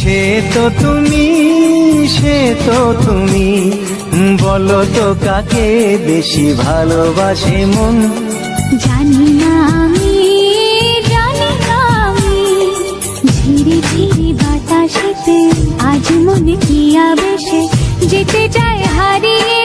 সে তো তুমি, সে তো তুমি, বলো তো কাকে বেশি ভালোবাসে মন। জানি না আমি, জানি না আমি, ঝিরি ঝিরি বাতাসেতে আজ মনে কি আবেশে যেতে চায় হারিয়ে